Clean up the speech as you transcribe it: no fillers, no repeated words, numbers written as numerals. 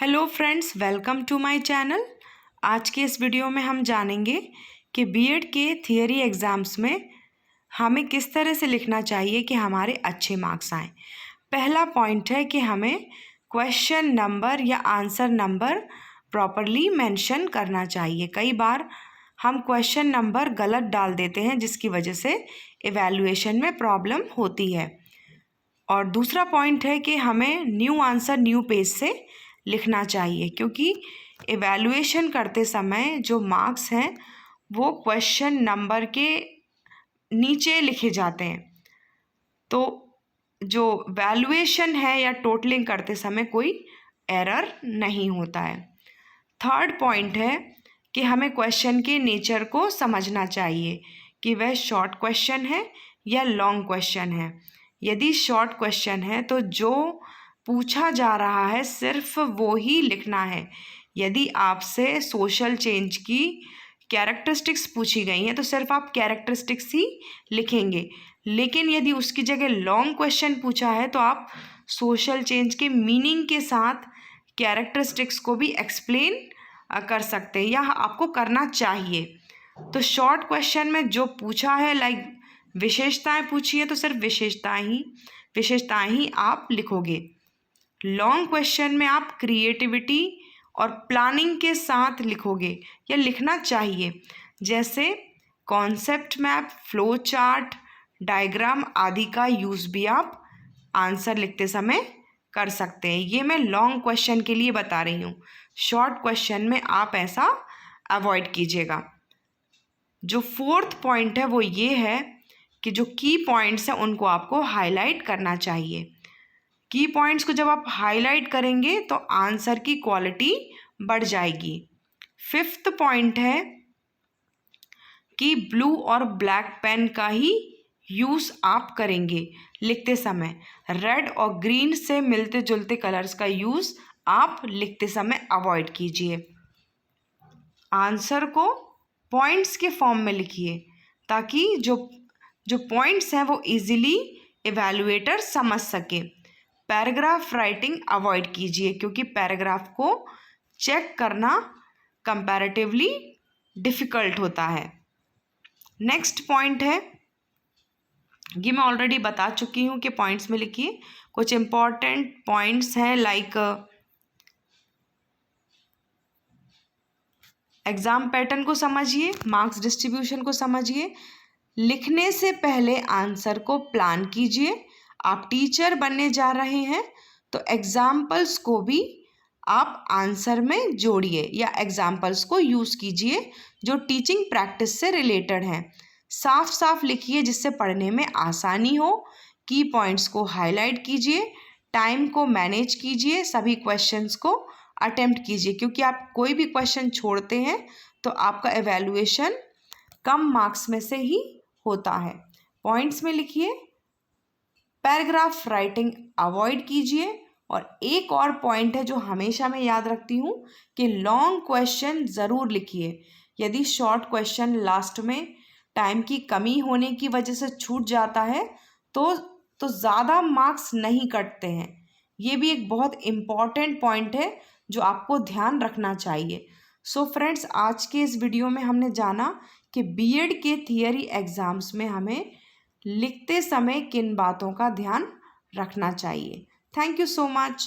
Hello friends, welcome to my channel. आज के इस वीडियो में हम जानेंगे कि बीएड के थियरी एग्ज़ाम्स में हमें किस तरह से लिखना चाहिए कि हमारे अच्छे मार्क्स आएँ। पहला पॉइंट है कि हमें क्वेश्चन नंबर या आंसर नंबर प्रॉपरली मेंशन करना चाहिए। कई बार हम क्वेश्चन नंबर गलत डाल देते हैं जिसकी वजह से इवैल्यूएशन में प्रॉब्लम होती है। और दूसरा पॉइंट है कि हमें न्यू आंसर न्यू पेज से लिखना चाहिए, क्योंकि इवैल्यूएशन करते समय जो मार्क्स हैं वो क्वेश्चन नंबर के नीचे लिखे जाते हैं, तो जो वैल्यूएशन है या टोटलिंग करते समय कोई एरर नहीं होता है। थर्ड पॉइंट है कि हमें क्वेश्चन के नेचर को समझना चाहिए कि वह शॉर्ट क्वेश्चन है या लॉन्ग क्वेश्चन है। यदि शॉर्ट क्वेश्चन है तो जो पूछा जा रहा है सिर्फ वो ही लिखना है। यदि आपसे सोशल चेंज की कैरेक्टरिस्टिक्स पूछी गई हैं तो सिर्फ आप कैरेक्टरिस्टिक्स ही लिखेंगे, लेकिन यदि उसकी जगह लॉन्ग क्वेश्चन पूछा है तो आप सोशल चेंज के मीनिंग के साथ कैरेक्टरिस्टिक्स को भी एक्सप्लेन कर सकते हैं या आपको करना चाहिए। तो शॉर्ट क्वेश्चन में जो पूछा है लाइक विशेषताएं पूछी है तो सिर्फ विशेषताएं ही आप लिखोगे। लॉन्ग क्वेश्चन में आप क्रिएटिविटी और प्लानिंग के साथ लिखोगे या लिखना चाहिए, जैसे concept map, flow chart, diagram आदि का यूज़ भी आप आंसर लिखते समय कर सकते हैं। ये मैं लॉन्ग क्वेश्चन के लिए बता रही हूँ। शॉर्ट क्वेश्चन में आप ऐसा अवॉइड कीजिएगा। जो फोर्थ पॉइंट है वो ये है कि जो की पॉइंट्स हैं उनको आपको हाईलाइट करना चाहिए। की पॉइंट्स को जब आप हाईलाइट करेंगे तो आंसर की क्वालिटी बढ़ जाएगी। फिफ्थ पॉइंट है कि ब्लू और ब्लैक पेन का ही यूज़ आप करेंगे लिखते समय। रेड और ग्रीन से मिलते जुलते कलर्स का यूज़ आप लिखते समय अवॉइड कीजिए। आंसर को पॉइंट्स के फॉर्म में लिखिए ताकि जो पॉइंट्स हैं वो इजीली इवैल्यूएटर समझ सके। पैराग्राफ राइटिंग अवॉइड कीजिए क्योंकि पैराग्राफ को चेक करना कंपैरेटिवली डिफ़िकल्ट होता है। नेक्स्ट पॉइंट है, ये मैं ऑलरेडी बता चुकी हूँ कि पॉइंट्स में लिखिए। कुछ इम्पॉर्टेंट पॉइंट्स हैं लाइक एग्ज़ाम पैटर्न को समझिए, मार्क्स डिस्ट्रीब्यूशन को समझिए, लिखने से पहले आंसर को प्लान कीजिए। आप टीचर बनने जा रहे हैं तो एग्जाम्पल्स को भी आप आंसर में जोड़िए या एग्जाम्पल्स को यूज़ कीजिए जो टीचिंग प्रैक्टिस से रिलेटेड हैं। साफ साफ लिखिए जिससे पढ़ने में आसानी हो। की पॉइंट्स को हाईलाइट कीजिए, टाइम को मैनेज कीजिए, सभी क्वेश्चंस को अटेम्प्ट कीजिए, क्योंकि आप कोई भी क्वेश्चन छोड़ते हैं तो आपका एवेल्युएशन कम मार्क्स में से ही होता है। पॉइंट्स में लिखिए, पैराग्राफ राइटिंग अवॉइड कीजिए। और एक और पॉइंट है जो हमेशा मैं याद रखती हूँ कि लॉन्ग क्वेश्चन ज़रूर लिखिए। यदि शॉर्ट क्वेश्चन लास्ट में टाइम की कमी होने की वजह से छूट जाता है तो ज़्यादा मार्क्स नहीं कटते हैं। ये भी एक बहुत इम्पॉर्टेंट पॉइंट है जो आपको ध्यान रखना चाहिए। सो फ्रेंड्स, आज के इस वीडियो में हमने जाना कि बीएड के थियरी एग्ज़ाम्स में हमें लिखते समय किन बातों का ध्यान रखना चाहिए। Thank you so much.